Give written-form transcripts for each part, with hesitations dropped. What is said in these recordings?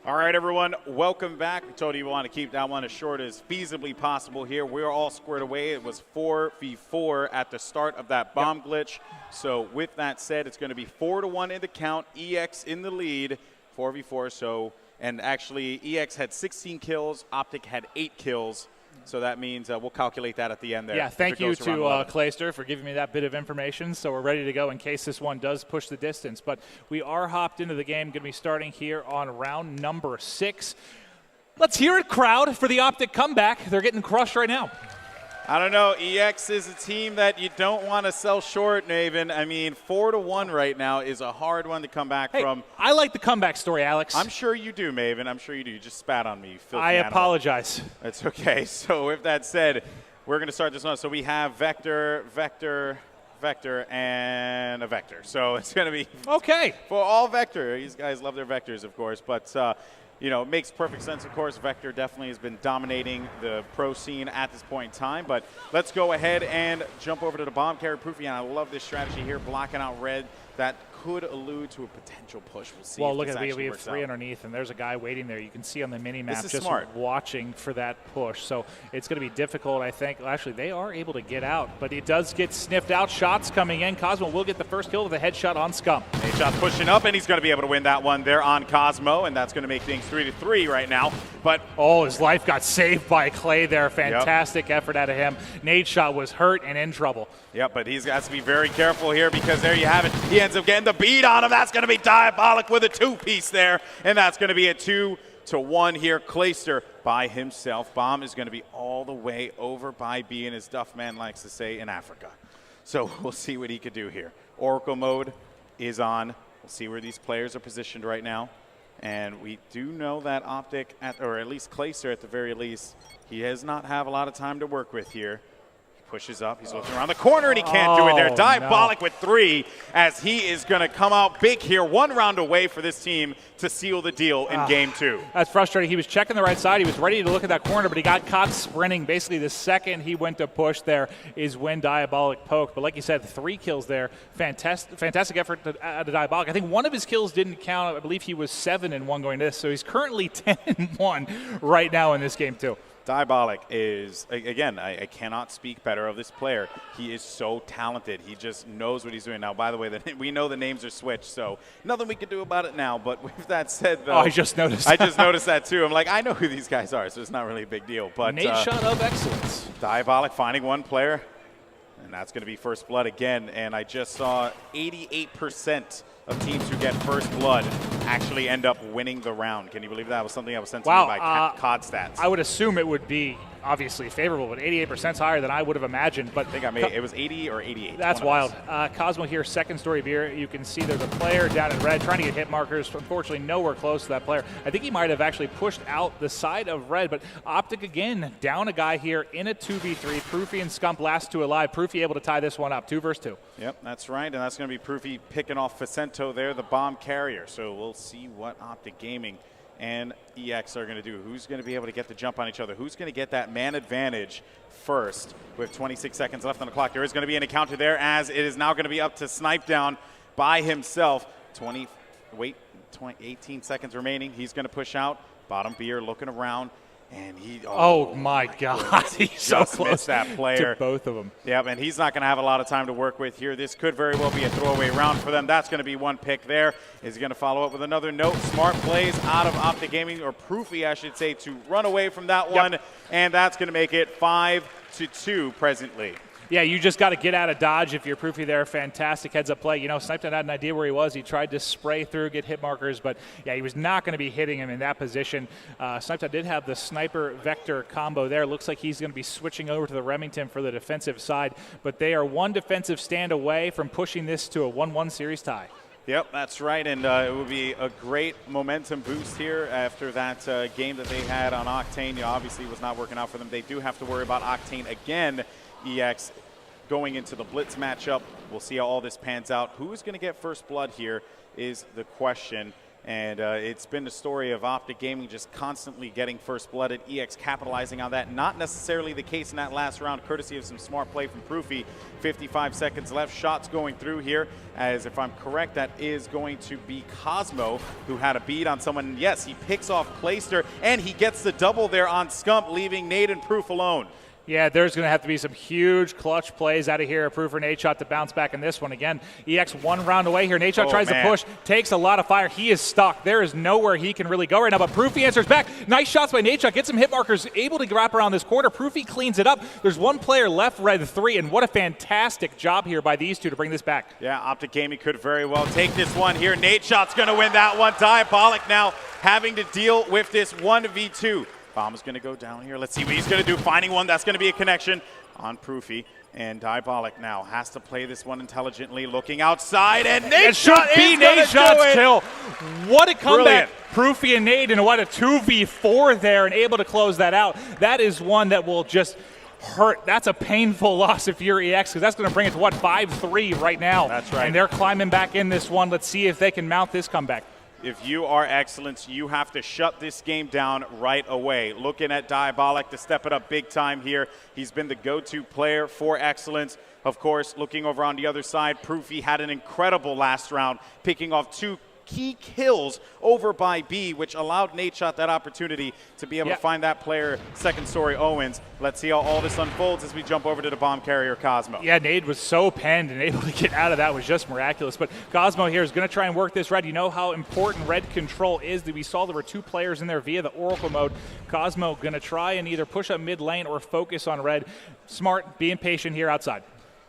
All right, everyone, welcome back. We told you we want to keep that one as short as feasibly possible here. We're all squared away. It was 4v4 at the start of that bomb glitch. So with that said, it's going to be 4-1 in the count. EX in the lead, 4v4. So, and actually, EX had 16 kills. Optic had 8 kills. So that means we'll calculate that at the end there. Yeah, thank you to Clayster for giving me that bit of information. So we're ready to go in case this one does push the distance. But we are hopped into the game, going to be starting here on round number 6. Let's hear it, crowd, for the Optic comeback. They're getting crushed right now. I don't know. EX is a team that you don't want to sell short, Naven. I mean, 4-1 right now is a hard one to come back from. I like the comeback story, Alex. I'm sure you do, Maven. I'm sure you do. You just spat on me, you filthy I animal. apologize. That's okay. So with that said, we're going to start this one. So we have vector, vector, vector, and a vector. So it's going to be okay for all vector. These guys love their vectors, of course, but you know, it makes perfect sense, of course. Vector definitely has been dominating the pro scene at this point in time. But let's go ahead and jump over to the bomb carrier Proofy. And I love this strategy here, blocking out red. That could allude to a potential push. We'll see. Well, look at we have 3 underneath, and there's a guy waiting there. You can see on the mini map just watching for that push. So it's going to be difficult, I think. Well, actually, they are able to get out, but it does get sniffed out. Shots coming in. Cosmo will get the first kill with a headshot on Scum. Headshot pushing up, and he's going to be able to win that one there on Cosmo, and that's going to make things 3-3 right now. But oh, his life got saved by Clay there. Fantastic effort out of him. Nade shot was hurt and in trouble. Yep, but he's got to be very careful here because there you have it. He ends up getting the beat on him. That's going to be Diabolic with a 2-piece there, and that's going to be a 2-1 here. Clayster by himself. Bomb is going to be all the way over by B, and as Duffman likes to say, in Africa. So we'll see what he could do here. Oracle mode is on. We'll see where these players are positioned right now. And we do know that Optic, or at least Clayster at the very least, he does not have a lot of time to work with here. Pushes up, he's looking around the corner, and he can't do it there. Diabolic with 3 as he is going to come out big here. 1 round away for this team to seal the deal in game 2. That's frustrating. He was checking the right side. He was ready to look at that corner, but he got caught sprinting. Basically, the second he went to push there is when Diabolic poked. But like you said, 3 kills there. Fantastic effort to Diabolic. I think one of his kills didn't count. I believe he was 7-1 going to this. So he's currently 10-1 right now in this game, too. Diabolic is, again, I cannot speak better of this player. He is so talented. He just knows what he's doing. Now, by the way, we know the names are switched, so nothing we can do about it now. But with that said, though. Oh, I just noticed. I just noticed that, too. I'm like, I know who these guys are, so it's not really a big deal. But Nade shot of excellence. Diabolic finding one player, and that's going to be first blood again. And I just saw 88% of teams who get first blood actually end up winning the round. Can you believe that was something that was sent to me by COD Stats? I would assume it would be obviously favorable, but 88% is higher than I would have imagined. But I think it was 80 or 88. That's wild. Cosmo here, second story beer. You can see there's a player down in red trying to get hit markers. Unfortunately, nowhere close to that player. I think he might have actually pushed out the side of red, but Optic again down a guy here in a 2v3. Proofy and Scump last 2 alive. Proofy able to tie this one up, 2 versus 2. Yep, that's right, and that's going to be Proofy picking off Facento there, the bomb carrier. So we'll see what Optic Gaming and EX are going to do. Who's going to be able to get the jump on each other? Who's going to get that man advantage first with 26 seconds left on the clock? There is going to be an encounter there as it is now going to be up to Snipe Down by himself. 18 seconds remaining. He's going to push out. Bottom beer looking around. And he, oh my God, he's so close missed that player. To both of them. Yep, and he's not going to have a lot of time to work with here. This could very well be a throwaway round for them. That's going to be one pick there. Is he going to follow up with another note? Smart plays out of Optic Gaming, or Proofy, I should say, to run away from that one. And that's going to make it 5-2 presently. Yeah, you just got to get out of dodge if you're Proofy there. Fantastic heads-up play. You know, Sniped had an idea where he was. He tried to spray through, get hit markers, but, yeah, he was not going to be hitting him in that position. Sniped did have the sniper-vector combo there. Looks like he's going to be switching over to the Remington for the defensive side, but they are 1 defensive stand away from pushing this to a 1-1 series tie. Yep, that's right, and it will be a great momentum boost here after that game that they had on Octane. Obviously, was not working out for them. They do have to worry about Octane again. EX going into the Blitz matchup. We'll see how all this pans out. Who is going to get first blood here is the question. And it's been the story of Optic Gaming just constantly getting first blood at EX, capitalizing on that. Not necessarily the case in that last round, courtesy of some smart play from Proofy. 55 seconds left, shots going through here, as if I'm correct, that is going to be Cosmo, who had a beat on someone. And yes, he picks off Clayster, and he gets the double there on Scump, leaving Nade and Proof alone. Yeah, there's going to have to be some huge clutch plays out of here. Proof for Nadeshot to bounce back in this one. Again, EX one round away here. Nadeshot tries to push, takes a lot of fire. He is stuck. There is nowhere he can really go right now, but Proofy answers back. Nice shots by Nadeshot. Gets some hit markers, able to wrap around this corner. Proofy cleans it up. There's one player left, red 3, and what a fantastic job here by these two to bring this back. Yeah, Optic Gaming could very well take this one here. Nadeshot's going to win that one. Diabolic now having to deal with this 1v2. Bomb is going to go down here. Let's see what he's going to do. Finding one. That's going to be a connection on Proofy. And Diabolic now has to play this one intelligently. Looking outside. And Nadeshot is going to do it. Kill. What a comeback. Brilliant. Proofy and Nade, and what a 2v4 there, and able to close that out. That is one that will just hurt. That's a painful loss if you're EX, because that's going to bring it to, what, 5-3 right now. That's right. And they're climbing back in this one. Let's see if they can mount this comeback. If you are Excellence, you have to shut this game down right away. Looking at Diabolic to step it up big time here. He's been the go-to player for Excellence. Of course, looking over on the other side, Proofy had an incredible last round, picking off 2 key kills over by B, which allowed Nadeshot that opportunity to be able to find that player, second story Owens. Let's see how all this unfolds as we jump over to the bomb carrier, Cosmo. Yeah, Nade was so penned, and able to get out of that was just miraculous. But Cosmo here is going to try and work this red. You know how important red control is. We saw there were 2 players in there via the Oracle mode. Cosmo going to try and either push up mid lane or focus on red. Smart, being patient here outside.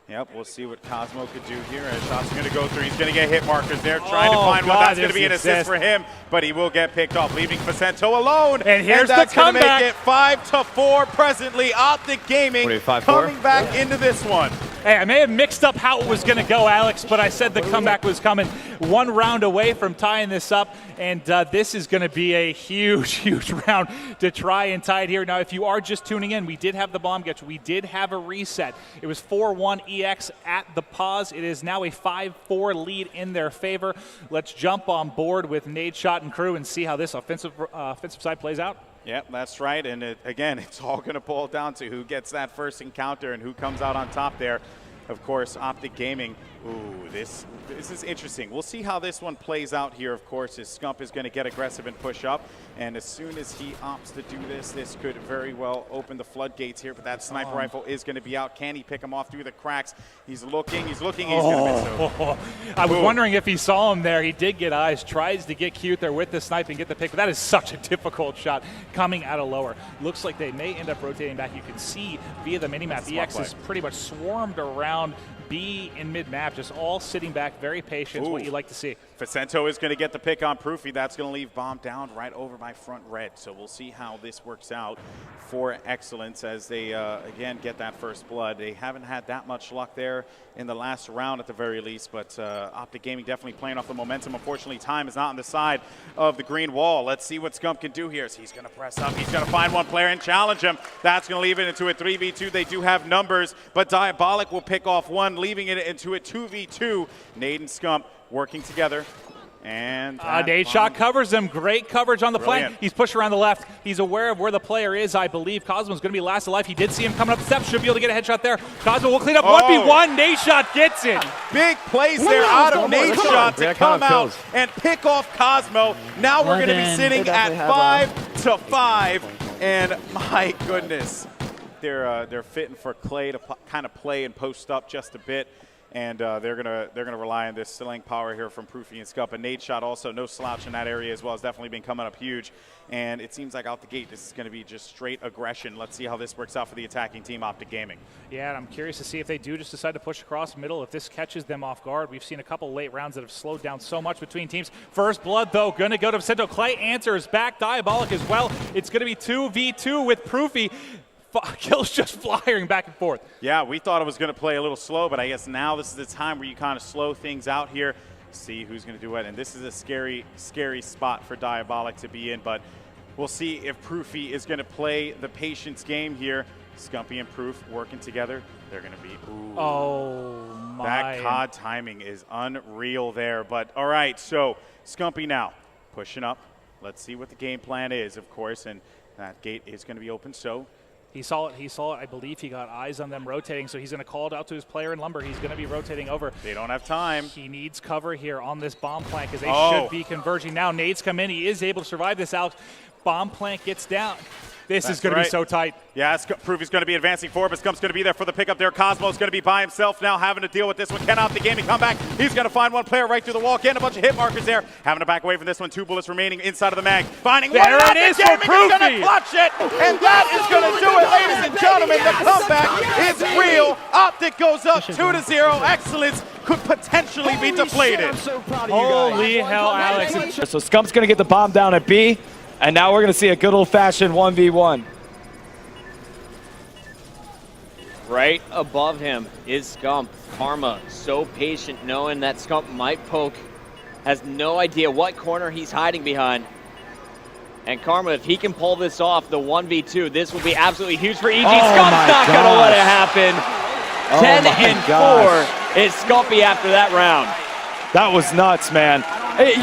Yep, we'll see what Cosmo could do here. As shots are going to go through. He's going to get hit markers there, trying to find one. That's going to be an assist for him, but he will get picked off, leaving Facento alone. And here's that's the comeback. Going to make it 5-4 presently. Optic Gaming coming back into this one. Hey, I may have mixed up how it was going to go, Alex, but I said the comeback was coming. 1 round away from tying this up, and this is going to be a huge, huge round to try and tie it here. Now, if you are just tuning in, we did have the bomb catch. We did have a reset. It was 4-1 EX at the pause. It is now a 5-4 lead in their favor. Let's jump on board with Nadeshot and crew and see how this offensive side plays out. Yep, that's right. And again, it's all going to boil down to who gets that first encounter and who comes out on top there. Of course, Optic Gaming. Ooh, this is interesting. We'll see how this one plays out here, of course, as Scump is going to get aggressive and push up. And as soon as he opts to do this, this could very well open the floodgates here. But that sniper rifle is going to be out. Can he pick him off through the cracks? He's looking, he's going to miss. I was wondering if he saw him there. He did get eyes, tries to get cute there with the snipe and get the pick. But that is such a difficult shot coming out of lower. Looks like they may end up rotating back. You can see via the minimap, EX is pretty much swarmed around B in mid-map, just all sitting back, very patient. Is what you like to see. Facento is going to get the pick on Proofy. That's going to leave bomb down right over by front red. So we'll see how this works out for Excellence as they, again, get that first blood. They haven't had that much luck there in the last round at the very least, but Optic Gaming definitely playing off the momentum. Unfortunately, time is not on the side of the green wall. Let's see what Scump can do here. So he's going to press up. He's going to find one player and challenge him. That's going to leave it into a 3v2. They do have numbers, but Diabolic will pick off one, leaving it into a 2v2. Nade and Scump working together. And Nadeshot covers him. Great coverage on the flank. He's pushed around the left. He's aware of where the player is, I believe. Cosmo's going to be last alive. He did see him coming up the steps. Should be able to get a headshot there. Cosmo will clean up 1v1. Nadeshot gets it. Big plays there out of Nadeshot to come out and pick off Cosmo. Now we're going to be sitting at 5-5. And my goodness, they're fitting for Clay to kind of play and post up just a bit. And they're gonna rely on this sling power here from Proofy and Scump. And Nadeshot also no slouch in that area as well. Has definitely been coming up huge. And it seems like out the gate this is going to be just straight aggression. Let's see how this works out for the attacking team, Optic Gaming. Yeah, and I'm curious to see if they do just decide to push across the middle, if this catches them off guard. We've seen a couple late rounds that have slowed down so much between teams. First blood, though, going to go to Vicento. Clay answers back. Diabolic as well. It's going to be 2v2 with Proofy. Kills just flying back and forth. Yeah, we thought it was going to play a little slow, but I guess now this is the time where you kind of slow things out here, see who's going to do what. And this is a scary, scary spot for Diabolic to be in, but we'll see if Proofy is going to play the patience game here. Scumpy and Proof working together. They're going to be, ooh. Oh, my. That COD timing is unreal there, but all right, so Scumpy now. pushing up. Let's see what the game plan is, of course, and that gate is going to be open, so. He saw it. I believe he got eyes on them rotating, so he's going to call it out to his player in lumber. He's going to be rotating over. They don't have time. He needs cover here on this bomb plant because they should be converging. Now nades come in. He is able to survive this out. Bomb plant gets down. This is going to be so tight. Yeah, Proofy's going to be advancing forward, but Scump's going to be there for the pickup there. Cosmo's going to be by himself now, having to deal with this one. Can Optic Gaming come back? He's going to find one player right through the wall. Getting a bunch of hit markers there. Having to back away from this one. 2 bullets remaining inside of the mag. Finding one. There it is for Proofy. He's going to clutch it, and that is going to do it, ladies and gentlemen. The comeback is real. Optic goes up 2-0. Excellence could potentially be deflated. Holy hell, Alex. So Scump's going to get the bomb down at B, and now we're going to see a good old-fashioned 1v1. Right above him is Scump. Karma, so patient, knowing that Scump might poke. Has no idea what corner he's hiding behind. And Karma, if he can pull this off, the 1v2, this will be absolutely huge for EG. Scump's not going to let it happen. 10-4 is Scumpy after that round. That was nuts, man.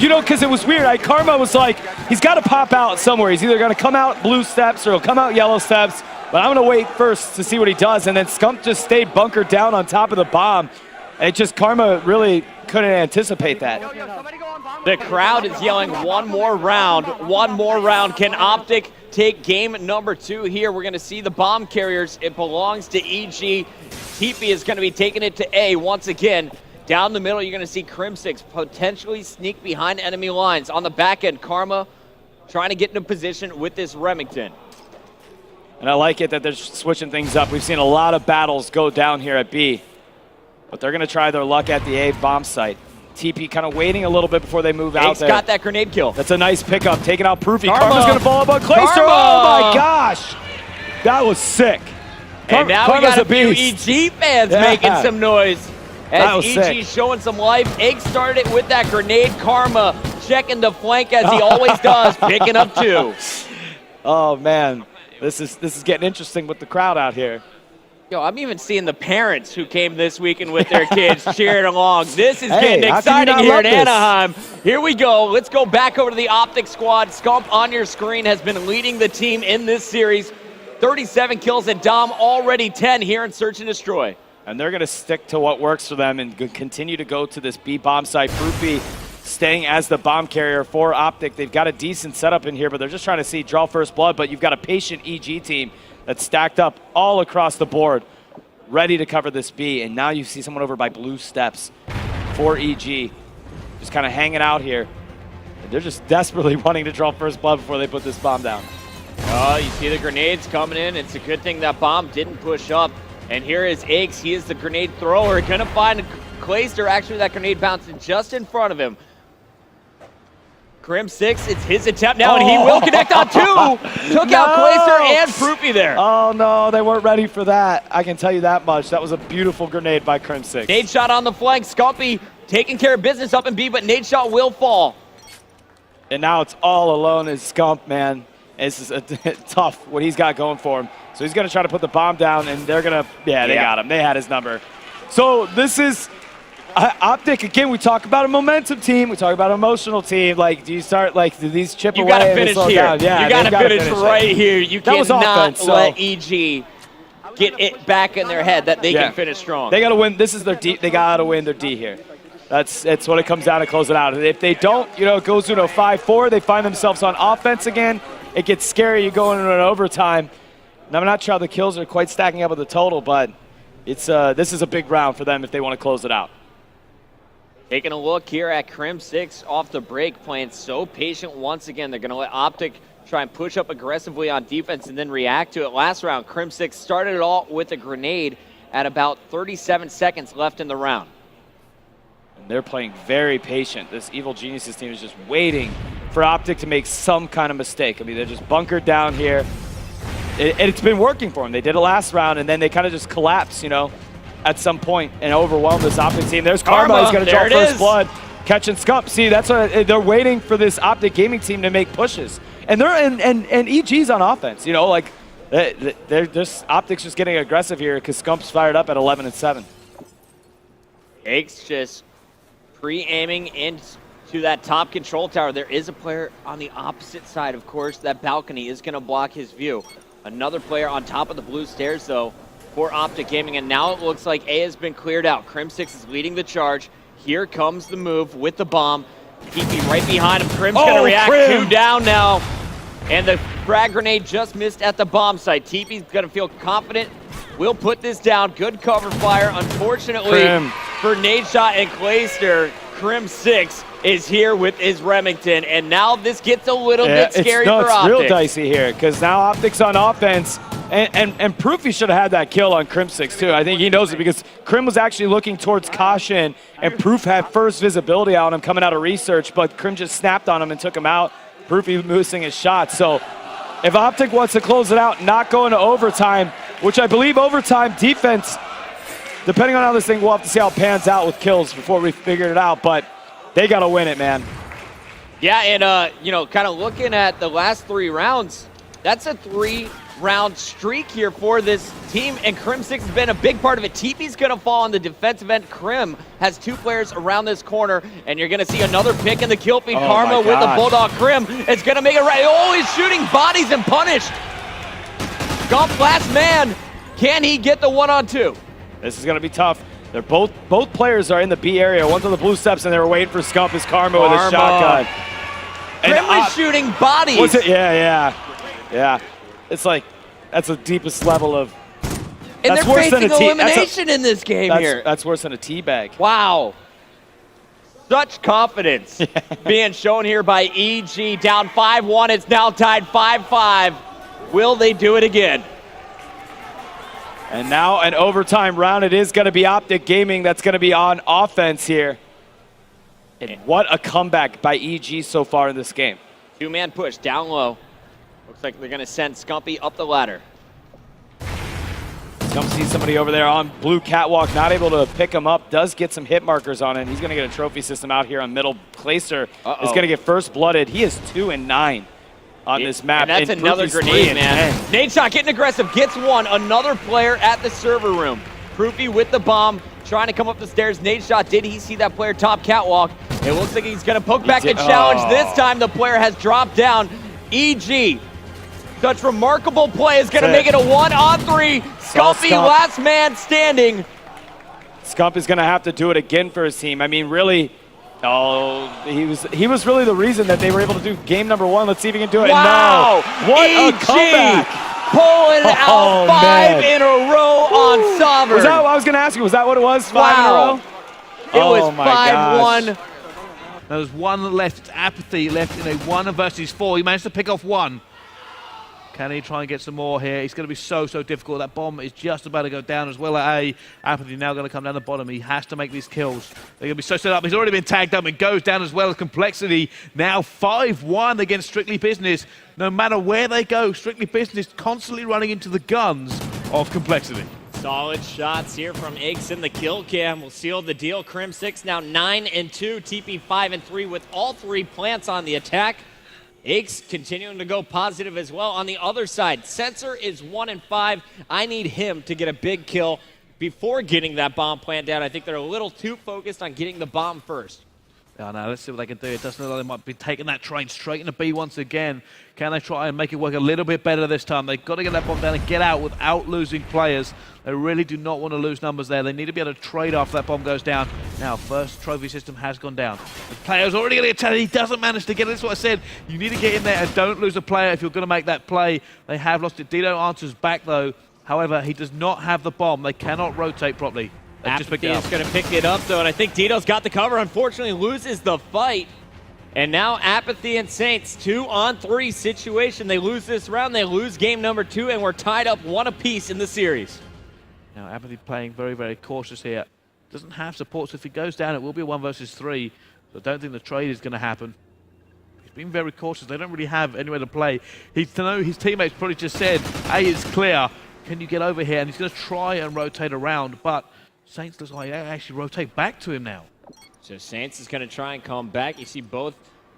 You know, because it was weird. Karma was like, he's got to pop out somewhere. He's either going to come out blue steps or he'll come out yellow steps. But I'm going to wait first to see what he does. And then Scump just stayed bunkered down on top of the bomb. And it just, Karma really couldn't anticipate that. The crowd is yelling one more round. One more round. Can Optic take game number 2 here? We're going to see the bomb carriers. It belongs to EG. TP is going to be taking it to A once again. Down the middle, you're going to see Crim6 potentially sneak behind enemy lines. On the back end, Karma trying to get into position with this Remington. And I like it that they're switching things up. We've seen a lot of battles go down here at B. But they're going to try their luck at the A bomb site. TP kind of waiting a little bit before they move out there. Got that grenade kill. That's a nice pickup, taking out Proofy. Karma's going to follow up on Clayster. Oh my gosh! That was sick. And now we got a few EG fans making some noise. As EG showing some life. Egg started it with that grenade. Karma checking the flank as he always does, picking up 2. Oh man. This is getting interesting with the crowd out here. Yo, I'm even seeing the parents who came this weekend with their kids cheering along. This is getting exciting here in Anaheim. Here we go. Let's go back over to the Optic squad. Scump on your screen has been leading the team in this series. 37 kills, and Dom already 10 here in Search and Destroy. And they're going to stick to what works for them and continue to go to this B bomb site. Proofy staying as the bomb carrier for Optic. They've got a decent setup in here, but they're just trying to see draw first blood. But you've got a patient EG team that's stacked up all across the board, ready to cover this B. And now you see someone over by blue steps for EG, just kind of hanging out here. And they're just desperately wanting to draw first blood before they put this bomb down. Oh, you see the grenades coming in. It's a good thing that bomb didn't push up. And here is Aches. He is the grenade thrower. Gonna find Clayster. Actually, that grenade bouncing just in front of him. Crim6, it's his attempt now, and he will connect on 2. Took out Clayster and Proofy there. Oh no, they weren't ready for that. I can tell you that much. That was a beautiful grenade by Crim6. Nade shot on the flank. Scumpy taking care of business up in B, but nade shot will fall. And now it's all alone as Scump, man. This is tough what he's got going for him. So he's going to try to put the bomb down, and they're going to, they got him. They had his number. So this is Optic. Again, we talk about a momentum team. We talk about an emotional team. Like, do you start, like, do these chip away? You got to finish here. Yeah, you got to finish right here. You cannot let EG get it back in their head that they can finish strong. They got to win. This is their D. They got to win their D here. That's what it comes down to, close it out. And if they don't, you know, it goes to a 5-4. They find themselves on offense again. It gets scary. You go into an overtime. And I'm not sure how the kills are quite stacking up with the total, but it's this is a big round for them if they want to close it out. Taking a look here at Crim6 off the break, playing so patient once again. They're going to let Optic try and push up aggressively on defense and then react to it. Last round, Crim6 started it all with a grenade at about 37 seconds left in the round. And they're playing very patient. This Evil Geniuses team is just waiting for Optic to make some kind of mistake. I mean, they're just bunkered down here. It's been working for them. They did it last round, and then they kind of just collapse, you know, at some point and overwhelm this Optic team. There's Karma. He's going to draw first blood, catching Scump. See, that's what they're waiting for this Optic gaming team to make pushes. And they're and EG's on offense, you know, like they're just Optic's just getting aggressive here because Scump's fired up at 11-7. Aches just pre-aiming in to that top control tower. There is a player on the opposite side, of course. That balcony is going to block his view. Another player on top of the blue stairs, though, for Optic Gaming. And now it looks like A has been cleared out. Crim6 is leading the charge. Here comes the move with the bomb. TP right behind him. Crim's going to react. Crim. 2 down now. And the frag grenade just missed at the bomb site. TP's going to feel confident. We'll put this down. Good cover fire. Unfortunately, for Nadeshot and Clayster, Crim6 is here with his Remington. And now this gets a little bit scary for Optic. It's real dicey here because now Optic's on offense. And Proofy should have had that kill on Crim6 too. I think he knows it because Crim was actually looking towards caution and Proof had first visibility on him coming out of research, but Crim just snapped on him and took him out. Proofy missing his shot. So if Optic wants to close it out, not going to overtime, which I believe overtime defense, depending on how this thing, we'll have to see how it pans out with kills before we figure it out, but they got to win it, man. Yeah, and you know, kind of looking at the last 3 rounds, that's a 3-round streak here for this team, and Crim6 has been a big part of it. TP's going to fall on the defensive end. Crim has 2 players around this corner, and you're going to see another pick in the kill feed. Karma with the Bulldog. Crim is going to make it right. Oh, he's shooting bodies and punished. Scump last man. Can he get the 1-on-2? This is going to be tough. They're both players are in the B area. One's on the blue steps, and they were waiting for Scump. His Karma with a shotgun. Crim is shooting bodies. What's it? Yeah. It's like, that's the deepest level of... And they're facing elimination in this game here. That's worse than a teabag. Wow. Such confidence being shown here by EG. Down 5-1. It's now tied 5-5. Will they do it again? And now an overtime round. It is going to be Optic Gaming that's going to be on offense here. And what a comeback by EG so far in this game. 2-man push down low. Looks like they're going to send Scumpy up the ladder. Scump sees somebody over there on blue catwalk, not able to pick him up. Does get some hit markers on it. He's going to get a trophy system out here on middle. Clayster is going to get first blooded. He is 2-9 on this map. And that's another grenade, man. Nadeshot getting aggressive, gets one. Another player at the server room. Proofy with the bomb, trying to come up the stairs. Nadeshot, did he see that player top catwalk? It looks like he's going to poke back and challenge. This time the player has dropped down. EG, such remarkable play, is going to make it a 1-on-3. Scumpy, last man standing. Scump is going to have to do it again for his team. I mean, really... Oh, he was really the reason that they were able to do game number 1. Let's see if he can do it. Wow! No. What a comeback! Pulling out 5 in a row on Sovereign. Was that what I was going to ask you? Was that what it was? 5 in a row? It was 5-1. There's one left. It's Apathy left in a 1 versus 4. He managed to pick off 1. Can he try and get some more here? It's going to be so difficult. That bomb is just about to go down as well at A. Apathy now going to come down the bottom. He has to make these kills. They're going to be so set up. He's already been tagged up. It goes down as well as Complexity. Now 5-1 against Strictly Business. No matter where they go, Strictly Business constantly running into the guns of Complexity. Solid shots here from Iggs in the kill cam will seal the deal. Crim6 now 9-2, TP 5-3 with all 3 plants on the attack. Iggs continuing to go positive as well. On the other side, Sensor is 1-5. I need him to get a big kill before getting that bomb plant down. I think they're a little too focused on getting the bomb first. Yeah, now let's see what they can do. It doesn't look like they might be taking that train straight into B once again. Can they try and make it work a little bit better this time? They've got to get that bomb down and get out without losing players. They really do not want to lose numbers there. They need to be able to trade after that bomb goes down. Now, first trophy system has gone down. The player's already going to get tagged. He doesn't manage to get it. That's what I said. You need to get in there and don't lose a player if you're going to make that play. They have lost it. Dino answers back, though. However, he does not have the bomb. They cannot rotate properly. Apathy is going to pick it up, though, and I think Dino's got the cover. Unfortunately, loses the fight. And now Apathy and Saints, 2-on-3 situation. They lose this round, they lose game number 2, and we're tied up 1 apiece in the series. Now, Apathy playing very cautious here. Doesn't have support, so if he goes down, it will be a 1 versus 3. So I don't think the trade is going to happen. He's been very cautious. They don't really have anywhere to play. His teammates probably just said, A is clear. Can you get over here? And he's going to try and rotate around, but Saints looks like they actually rotate back to him now. So Saints is going to try and come back. You see both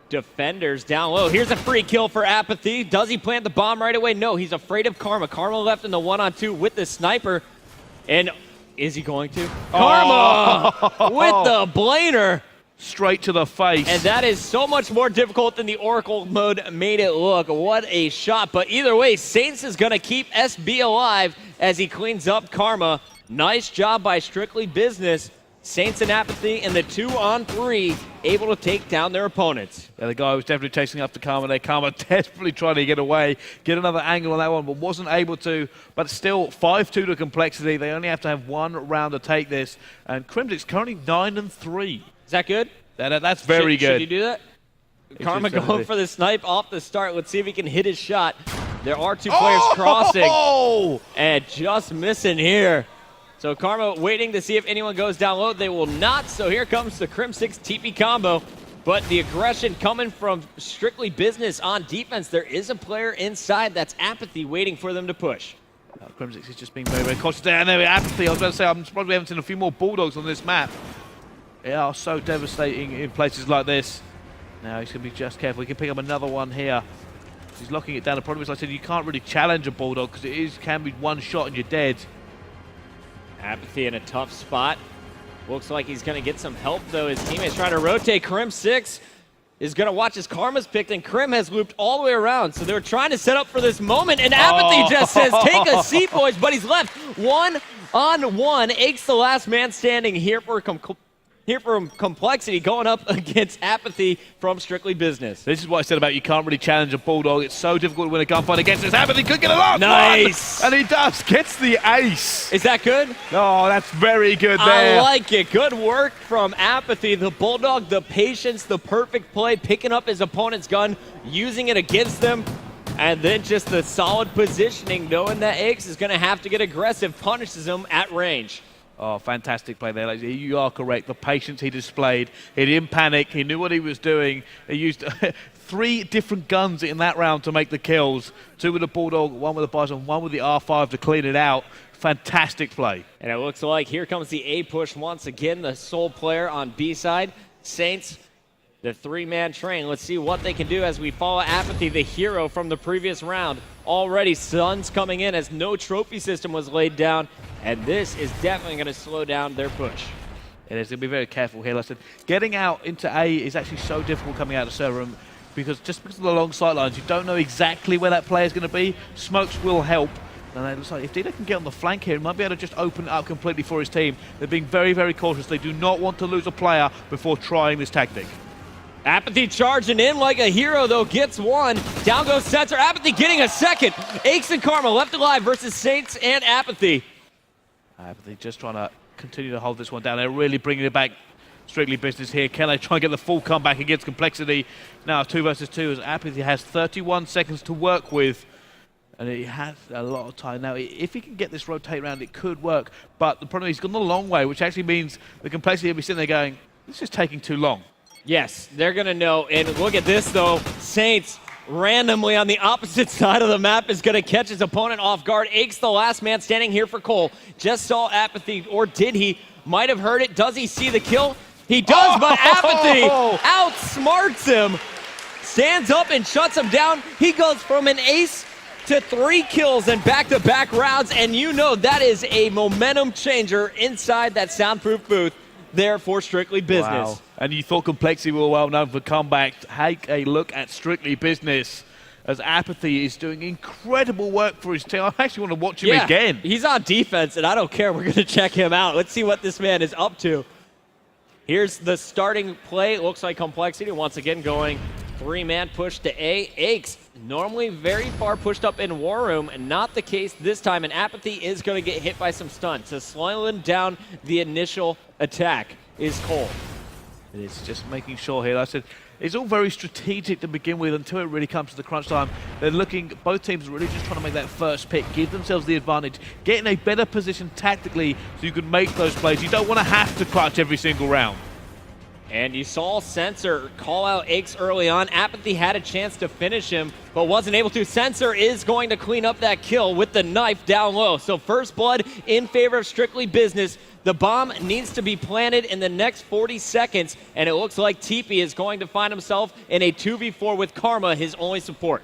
defenders down low. Here's a free kill for Apathy. Does he plant the bomb right away? No, he's afraid of Karma. Karma left in the 1-on-2 with the sniper. And is he going to? Karma with the blainer. straight to the face. And that is so much more difficult than the Oracle mode made it look. What a shot. But either way, Saints is going to keep SB alive as he cleans up Karma. Nice job by Strictly Business. Saints and Apathy in the 2-on-3, able to take down their opponents. Yeah, the guy was definitely chasing after Karma there. Karma desperately trying to get away, get another angle on that one, but wasn't able to. But still, 5-2 to Complexity. They only have to have one round to take this. And Crimsic's currently 9-3. Is that good? That's very good. Should you do that? Karma going for the snipe off the start. Let's see if he can hit his shot. There are two players crossing. And just missing here. So Karma waiting to see if anyone goes down low. They will not. So here comes the Crim6 TP combo. But the aggression coming from Strictly Business on defense. There is a player inside that's Apathy waiting for them to push. Crim6 is just being very, very cautious there. And there, Apathy, I was about to say, I'm surprised we haven't seen a few more Bulldogs on this map. They are so devastating in places like this. Now he's going to be just careful. He can pick up another one here. He's locking it down. The problem is, like I said, you can't really challenge a Bulldog because it can be one shot and you're dead. Apathy in a tough spot. Looks like he's going to get some help, though. His teammates trying to rotate. Crim6 is going to watch as Karma's picked, and Crim has looped all the way around. So they were trying to set up for this moment, and Apathy just says, take a seat, boys. But he's left 1-on-1. Ake's the last man standing here for Complexity, going up against Apathy from Strictly Business. This is what I said about you can't really challenge a Bulldog. It's so difficult to win a gunfight against this. Apathy could get a lot. Nice. And he does. Gets the ace. Is that good? Oh, that's very good there. I like it. Good work from Apathy. The Bulldog, the patience, the perfect play, picking up his opponent's gun, using it against them, and then just the solid positioning, knowing that Ace is going to have to get aggressive, punishes him at range. Oh, fantastic play there. You are correct. The patience he displayed. He didn't panic. He knew what he was doing. He used 3 different guns in that round to make the kills. 2 with the Bulldog, 1 with the Bison, 1 with the R5 to clean it out. Fantastic play. And it looks like here comes the A push once again, the sole player on B side. Saints, the 3-man train. Let's see what they can do as we follow Apathy, the hero from the previous round. Already Suns coming in as no trophy system was laid down, and this is definitely going to slow down their push. It is going to be very careful here. Like I said, getting out into A is actually so difficult coming out of server room because just because of the long sight lines, you don't know exactly where that player is going to be. Smokes will help. And it looks like if Dida can get on the flank here, he might be able to just open it up completely for his team. They're being very, very cautious. They do not want to lose a player before trying this tactic. Apathy charging in like a hero, though, gets one. Down goes Sensor. Apathy getting a second. Aches and Karma left alive versus Saints and Apathy. Apathy just trying to continue to hold this one down. They're really bringing it back. Strictly Business here. Can they try and get the full comeback against Complexity? Now 2 versus 2 as Apathy has 31 seconds to work with. And he has a lot of time. Now, if he can get this rotate round, it could work. But the problem is he's gone a long way, which actually means the Complexity will be sitting there going, this is taking too long. Yes, they're going to know. And look at this, though. Saints randomly on the opposite side of the map is going to catch his opponent off guard. Aches, the last man standing here for Cole. Just saw Apathy, or did he? Might have heard it. Does he see the kill? He does, but Apathy outsmarts him. Stands up and shuts him down. He goes from an ace to 3 kills and back-to-back rounds. And you know that is a momentum changer inside that soundproof booth there for Strictly Business. Wow. And you thought Complexity were well known for comeback. Take a look at Strictly Business as Apathy is doing incredible work for his team. I actually want to watch him again. He's on defense, and I don't care. We're going to check him out. Let's see what this man is up to. Here's the starting play. It looks like Complexity once again going 3-man push to A. Aches normally very far pushed up in War Room, and not the case this time, and Apathy is going to get hit by some stunts. So slowing down the initial attack is Cole. It is just making sure here. Like I said, it's all very strategic to begin with until it really comes to the crunch time. They're looking, both teams are really just trying to make that first pick, give themselves the advantage, get in a better position tactically so you can make those plays. You don't want to have to clutch every single round. And you saw Sensor call out Aches early on. Apathy had a chance to finish him, but wasn't able to. Sensor is going to clean up that kill with the knife down low. So first blood in favor of Strictly Business. The bomb needs to be planted in the next 40 seconds, and it looks like TP is going to find himself in a 2v4 with Karma, his only support.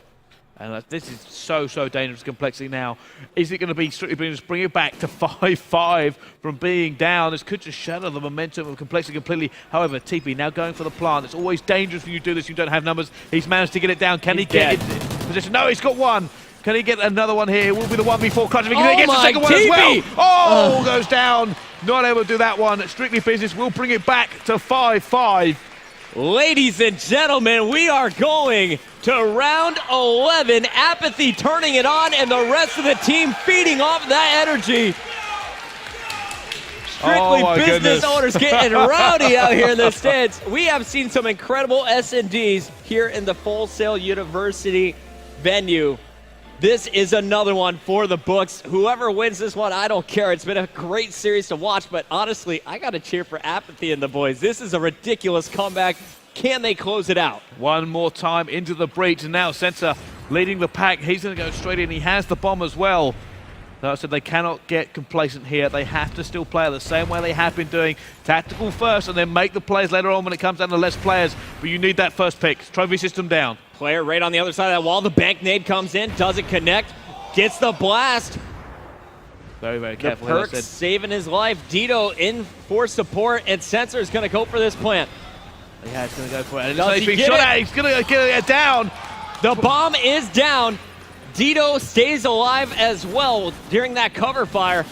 And this is so dangerous complexity now. Is it going to be strictly being just bring it back to 5-5 from being down? This could just shatter the momentum of complexity completely. However, TP now going for the plant. It's always dangerous when you do this. You don't have numbers. He's managed to get it down. Can he get it in position? No, he's got one. Can he get another one here? It will be the one before Clutch. He gets the second one as well. Oh, goes down. Not able to do that one. Strictly Business will bring it back to 5-5. Ladies and gentlemen, we are going to round 11. Apathy turning it on, and the rest of the team feeding off that energy. Strictly business owners getting rowdy out here in the stands. We have seen some incredible S&Ds here in the Full Sail University venue. This is another one for the books. Whoever wins this one, I don't care. It's been a great series to watch, but honestly, I got to cheer for Apathy and the boys. This is a ridiculous comeback. Can they close it out? One more time into the breach, and now Sensor leading the pack. He's going to go straight in. He has the bomb as well. Like I said, they cannot get complacent here. They have to still play the same way they have been doing. Tactical first, and then make the plays later on when it comes down to less players. But you need that first pick. Trophy system down. Player right on the other side of that wall. The bank nade comes in, doesn't connect, gets the blast. Very careful. The Perks saving his life. Dito in for support, and Sensor is going to go for this plant. Yeah, he's going to go for it. Does he's he being get shot it? at. He's going to get it down. The bomb is down. Dito stays alive as well during that cover fire.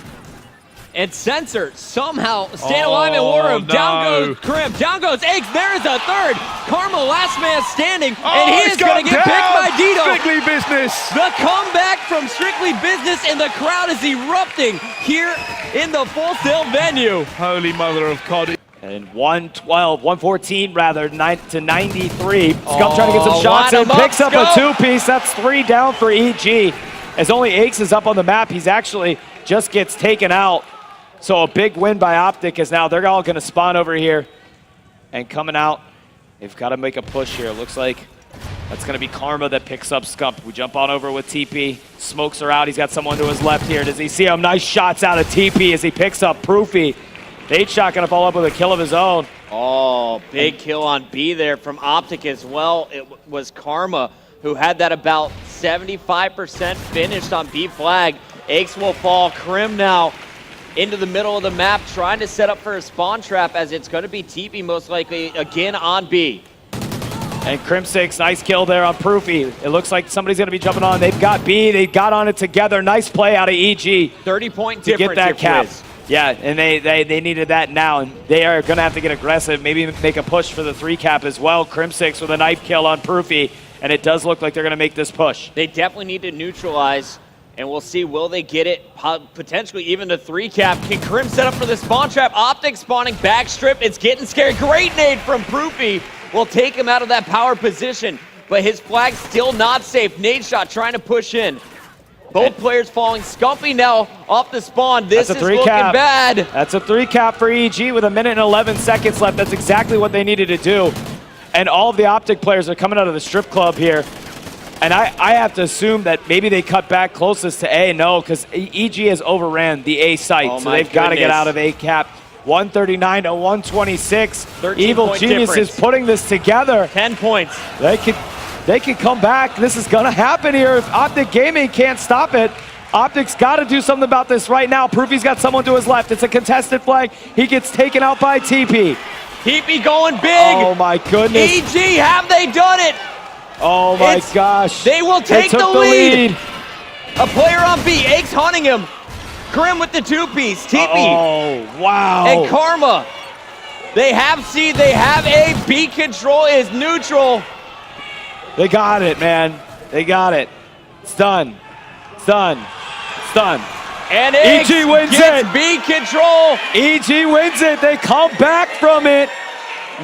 And Sensor somehow staying alive in war room. No. Down goes Crim. Down goes Eggs. There's a third. Karma last man standing. Oh, and he is going to get picked by Dito. Strictly Business. The comeback from Strictly Business, and the crowd is erupting here in the Full Sail venue. Holy mother of God. And 114 rather, 9-93. Scum trying to get some shots line in, 'em up, picks up Scum. a two-piece. That's 3 down for EG. As only Aches is up on the map, he's actually just gets taken out. So a big win by Optic, as now they're all gonna spawn over here. And coming out, they've gotta make a push here. Looks like that's gonna be Karma that picks up Scump. We jump on over with TP. Smokes are out, he's got someone to his left here. Does he see him? Nice shots out of TP as he picks up Proofy. Nate Shot gonna follow up with a kill of his own. Oh, big kill on B there from Optic as well. It was Karma who had that about 75% finished on B flag. Aches will fall. Crim now into the middle of the map, trying to set up for a spawn trap, as it's going to be TP most likely again on B. And Crim6, nice kill there on Proofy. It looks like somebody's gonna be jumping on. They've got B, they got on it together. Nice play out of EG. 30-point to difference get that cap. Quiz. Yeah, and they needed that now, and they are gonna have to get aggressive, maybe make a push for the 3 cap as well. Crim6 with a knife kill on Proofy, and it does look like they're gonna make this push. They definitely need to neutralize, and we'll see, will they get it? Potentially even the 3 cap. Can Crim set up for the spawn trap? Optic spawning backstrip. It's getting scary. Great nade from Proofy. Will take him out of that power position, but his flag's still not safe. Nade Shot trying to push in. Both players falling. Scumpy now off the spawn. This is looking bad. That's a 3 cap for EG with 1 minute and 11 seconds left. That's exactly what they needed to do. And all of the Optic players are coming out of the strip club here. And I have to assume that maybe they cut back closest to A. No, because EG has overran the A site, so they've got to get out of A cap. 139 to 126. Evil Genius is putting this together. 10 points. They can come back. This is gonna happen here if Optic Gaming can't stop it. Optic's gotta do something about this right now. Proofy's got someone to his left. It's a contested flag. He gets taken out by TP. TP going big. Oh my goodness. EG, have they done it? Oh my gosh. They will take the lead. lead. A player on B, Aches hunting him. Crim with the 2-piece, TP. Oh, wow. And Karma. They have C, they have A. B control is neutral. They got it, man. They got it. It's done. It's done. It's done. And EG wins gets it. B control. EG wins it. They come back from it.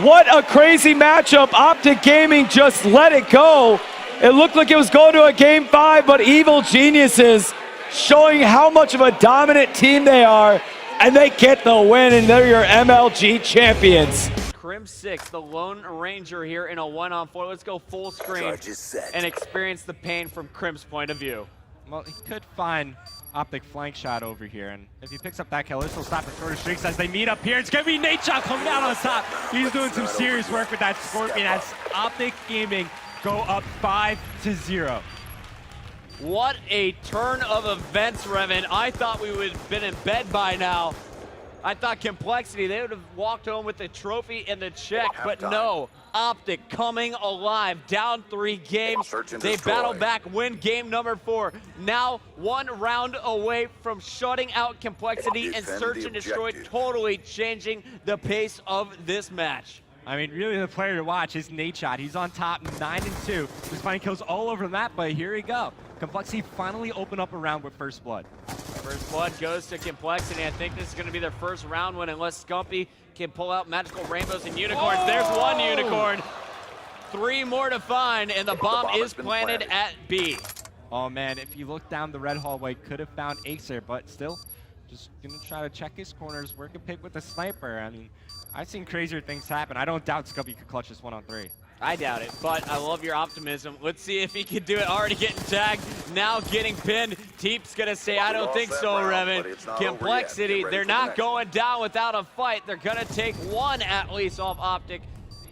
What a crazy matchup. Optic Gaming just let it go. It looked like it was going to a game 5, but Evil Geniuses showing how much of a dominant team they are, and they get the win, and they're your MLG champions. Crim6, the Lone Ranger here in a 1-on-4. Let's go full screen and experience the pain from Crim's point of view. Well, he could find Optic flank shot over here, and if he picks up that kill, this will stop the shorter streaks as they meet up here. It's gonna be Nate Shot coming out on top. He's doing some serious work with that Scorpion as Optic Gaming go up 5-0. What a turn of events, Revan. I thought we would have been in bed by now. I thought CompCodVids, they would have walked home with the trophy and the check, but no. Optic coming alive, down 3 games. They battle back, win game number 4. Now 1 round away from shutting out CompCodVids and search and destroy, totally changing the pace of this match. I mean, really the player to watch is Nadeshot. He's on top 9-2. Just finding kills all over the map, but here we go. CompCodVids finally open up a round with first blood. First blood goes to CompCodVids. I think this is going to be their first round win unless Scumpy can pull out magical rainbows and unicorns. There's 1 unicorn. 3 more to find, and the bomb is planted at B. Oh man, if you look down the red hallway, could have found Ace there, but still, just gonna try to check his corners, work a pick with the sniper. I mean, I've seen crazier things happen. I don't doubt Scumpy could clutch this 1-on-3. I doubt it, but I love your optimism. Let's see if he can do it. Already getting tagged, now getting pinned. Teep's gonna say, I don't think so, Revan. CompCodVids, they're not going down without a fight. They're gonna take 1 at least off Optic.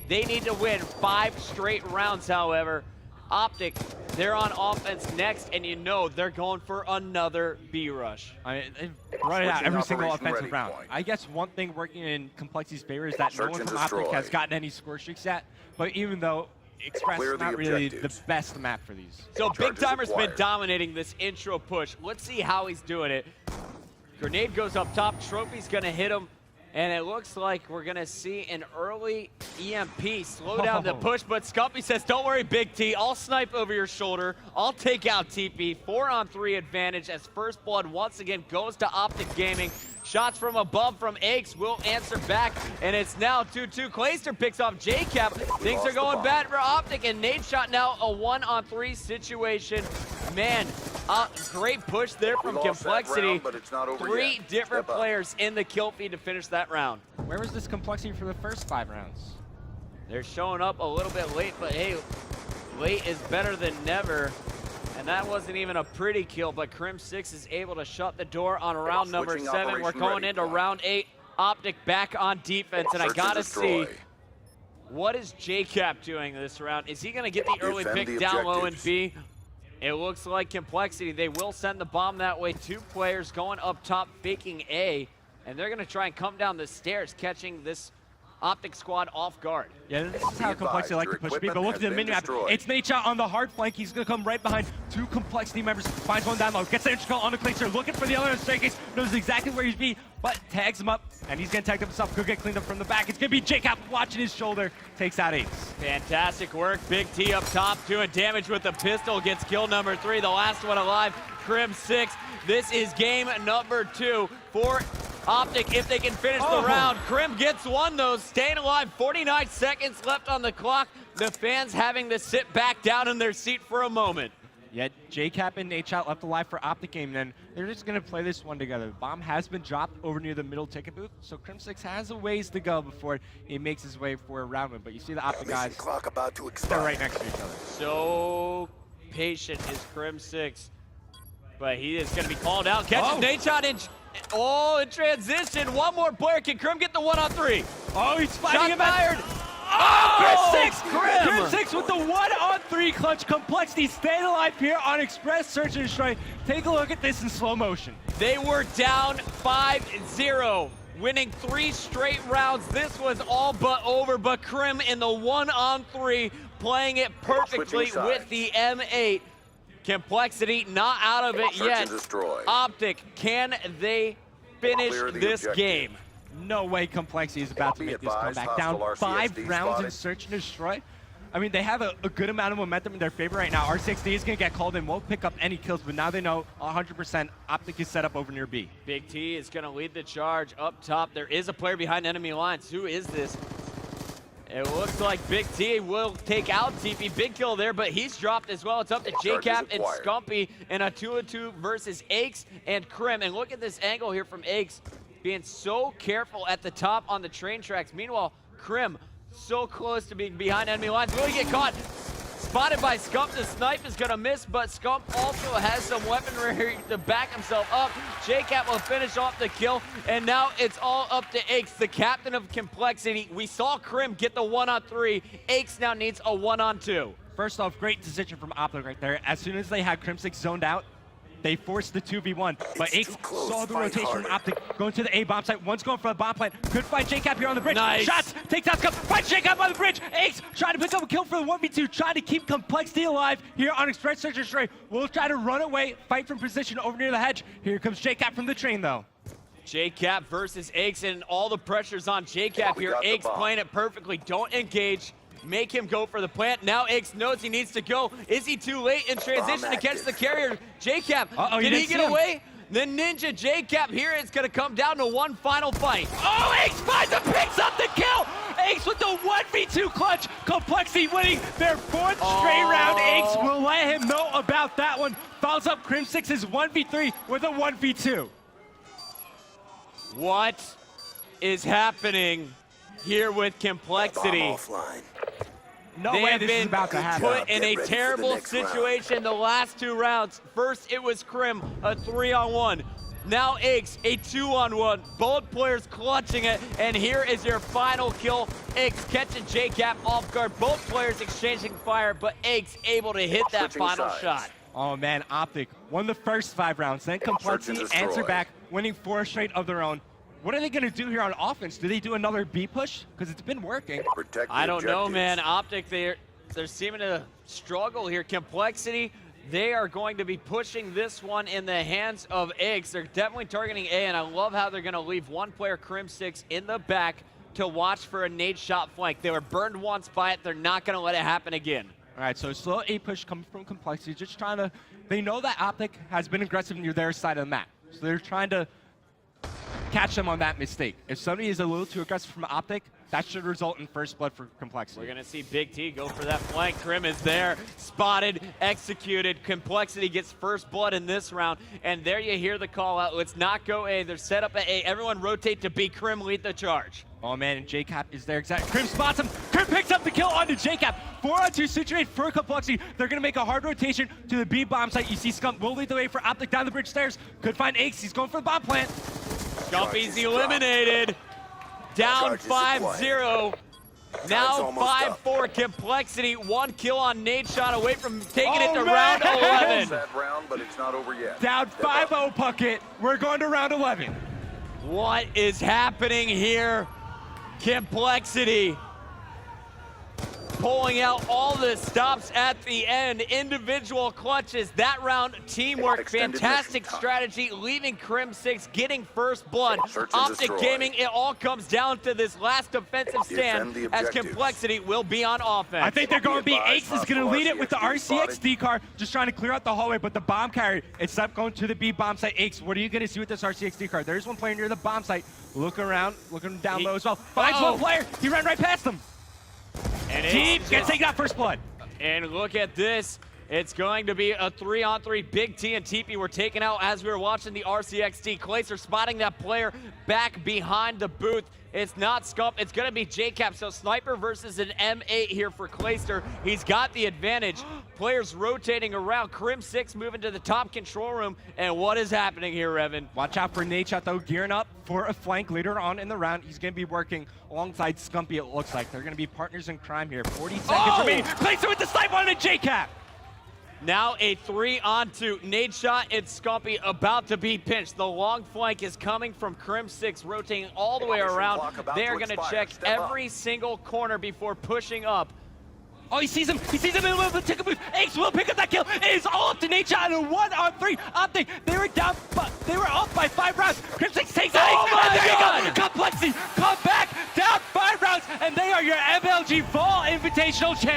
They need to win 5 straight rounds, however. Optic, they're on offense next, and you know they're going for another B rush. I mean, they've run it out every single offensive round. I guess one thing working in CompCodVids' favor is that no one from Optic has gotten any score streaks yet. But even though Express is not really the best map for these. So Big Timer's been dominating this intro push. Let's see how he's doing it. Grenade goes up top, Trophy's gonna hit him. And it looks like we're gonna see an early EMP slow down the push, but Scumpy says, don't worry, Big T, I'll snipe over your shoulder. I'll take out TP, 4-on-3 advantage as First Blood once again goes to Optic Gaming. Shots from above from Aches will answer back, and it's now 2-2. Clayster picks off JCap. Things are going bad for Optic, and Nadeshot now a 1-on-3 situation. Man, great push there from CompCodVids. 3 different players in the kill feed to finish that round. Where was this CompCodVids for the first 5 rounds? They're showing up a little bit late, but hey, late is better than never. And that wasn't even a pretty kill, but Crim6 is able to shut the door on round number 7. We're going into round 8. Optic back on defense, and I gotta see, what is JCap doing this round? Is he gonna get the early pick down low in B? It looks like CompCodVids, they will send the bomb that way. 2 players going up top, faking A, and they're gonna try and come down the stairs, catching this Optic squad off guard. Yeah, this is how CompCodVids like to push B, but look at the mini-map. It's Nadeshot on the hard flank. He's going to come right behind 2 CompCodVids members. Finds 1 down low. Gets the entry call on the Clayster. Looking for the other staircase. Knows exactly where he's be, but tags him up. And he's going to tag himself. Could get cleaned up from the back. It's going to be JCap watching his shoulder. Takes out Ace. Fantastic work. Big T up top doing damage with the pistol. Gets kill number 3. The last one alive. Crim6. This is game number 2 for Optic if they can finish the round. Crim gets 1 though, staying alive. 49 seconds left on the clock. The fans having to sit back down in their seat for a moment. Yet JCap and Nadeshot left alive for Optic game, then they're just going to play this one together. The bomb has been dropped over near the middle ticket booth, so Crim6 has a ways to go before he makes his way for a round win. But you see the Optic guys, they're right next to each other. So patient is Crim6, but he is going to be called out. Catches Nadeshot in transition. 1 more player. Can Crim get the 1-on-3? Oh, he's fighting him fired. Crim6 with the 1-on-3 clutch. CompCodVids staying alive here on Express Search and Destroy. Take a look at this in slow motion. They were down 5-0, winning 3 straight rounds. This was all but over, but Crim in the 1-on-3, playing it perfectly with the M8. CompCodVids not out of it yet. Optic, can they finish this game? No way CompCodVids is about to make this comeback. Down 5 rounds in Search and Destroy. I mean, they have a good amount of momentum in their favor right now. R6D is going to get called in, won't pick up any kills, but now they know 100% Optic is set up over near B. Big T is going to lead the charge up top. There is a player behind enemy lines. Who is this? It looks like Big T will take out TP. Big kill there, but he's dropped as well. It's up to JCap and Scumpy in a 2-on-2 versus Aches and Crim. And look at this angle here from Aches, being so careful at the top on the train tracks. Meanwhile, Crim so close to being behind enemy lines. Will he get caught? Spotted by Scump. The snipe is going to miss, but Scump also has some weaponry to back himself up. JCap will finish off the kill, and now it's all up to Aches, the captain of CompCodVids. We saw Crim get the 1-on-3. Aches now needs a 1-on-2. First off, great decision from Optic right there. As soon as they had Crimsix zoned out, they forced the 2v1, but AIMÉ saw the rotation from Optic going to the A bomb site. One's going for the bomb plant. Good find JCap here on the bridge. Nice. Shots, takes out Scum, finds JCap on the bridge. AIMÉ trying to pick up a kill for the 1v2, trying to keep Complexity alive here on Express Search and Destroy. We'll try to run away, fight from position over near the hedge. Here comes JCap from the train though. JCap versus AIMÉ, and all the pressure's on JCap here. AIMÉ playing it perfectly. Don't engage. Make him go for the plant. Now AIMÉ knows he needs to go. Is he too late in transition to catch the carrier? JCap, did he get away? Then Ninja JCap here, it's gonna come down to one final fight. Oh, AIMÉ finds and picks up the kill! AIMÉ with the 1v2 clutch. Complexity winning their 4th straight round. AIMÉ will let him know about that one. Follows up Crim6's 1v3 with a 1v2. What is happening here with Complexity? No They way have this is been about to happen. put in a terrible situation the last 2 rounds. First, it was Crim, a 3-on-1. Now AIMÉ, a 2-on-1. Both players clutching it, and here is your final kill. AIMÉ catching JCap off guard. Both players exchanging fire, but AIMÉ able to hit that final shot. Oh man, Optic won the first 5 rounds, then Complexity answered back, winning 4 straight of their own. What are they going to do here on offense? Do they do another B push? Because it's been working. I don't know, man. Optic, they're seeming to struggle here. Complexity, they are going to be pushing this one in the hands of AIMÉ. They're definitely targeting A, and I love how they're going to leave one player, Crim6, in the back to watch for a nade shot flank. They were burned once by it. They're not going to let it happen again. All right, so slow A push coming from Complexity, just trying to, they know that Optic has been aggressive near their side of the map. So they're trying to catch them on that mistake. If somebody is a little too aggressive from Optic, that should result in first blood for Complexity. We're going to see Big T go for that flank. Crim is there, spotted, executed. Complexity gets first blood in this round, and there you hear the call out. Let's not go A. They're set up at A. Everyone rotate to B. Crim lead the charge. Oh man, and JCap is there exactly. Crim spots him. Crim picks up the kill onto JCap. 4-on-2 situation for Complexity. They're going to make a hard rotation to the B bomb site. You see Scump will lead the way for Optic down the bridge stairs. Could find AIMÉ. He's going for the bomb plant. Scumpy's eliminated. Down 5-0. Now 5-4 Complexity. 1 kill on nade shot away from taking it to round 11. Round, but it's not over yet. Down 5-0 Puckett. We're going to round 11. What is happening here? Complexity pulling out all the stops at the end. Individual clutches. That round, teamwork, fantastic strategy, leaving Crim6 getting first blood. Optic Gaming, it all comes down to this last defensive stand as Complexity will be on offense. I think they're going to be AIMÉ is going to lead it with the RCXD car, just trying to clear out the hallway, but the bomb carrier, it's up going to the B bomb site. AIMÉ, what are you going to see with this RCXD car? There's one player near the bomb site. Look around, looking down low as well. Finds one player, he ran right past him. And Team gets taken out first blood. And look at this. It's going to be a 3-on-3. Big T and TP were taken out as we were watching the RCXD. Clayster spotting that player back behind the booth. It's not Scump, it's going to be JCap. So Sniper versus an M8 here for Clayster. He's got the advantage. Players rotating around. Crim6 moving to the top control room. And what is happening here, Revan? Watch out for nade shot though, gearing up for a flank later on in the round. He's going to be working alongside Scumpy, it looks like. They're going to be partners in crime here. 40 seconds remaining. Clayster with the snipe on it, JCap. Now a 3-on-2. Nade shot and Scumpy about to be pinched. The long flank is coming from Crim6, rotating all the way around. They are going to check every single corner before pushing up. Oh, he sees him in the middle of the ticket booth. AIMÉ will pick up that kill. It is all up to nade shot and a 1-on-3. Optic, they were down, they were off by 5 rounds. Crim6 takes out AIMÉ. my And there God. you go. Complexity come back, down 5 rounds, and they are your MLG Fall Invitational champions.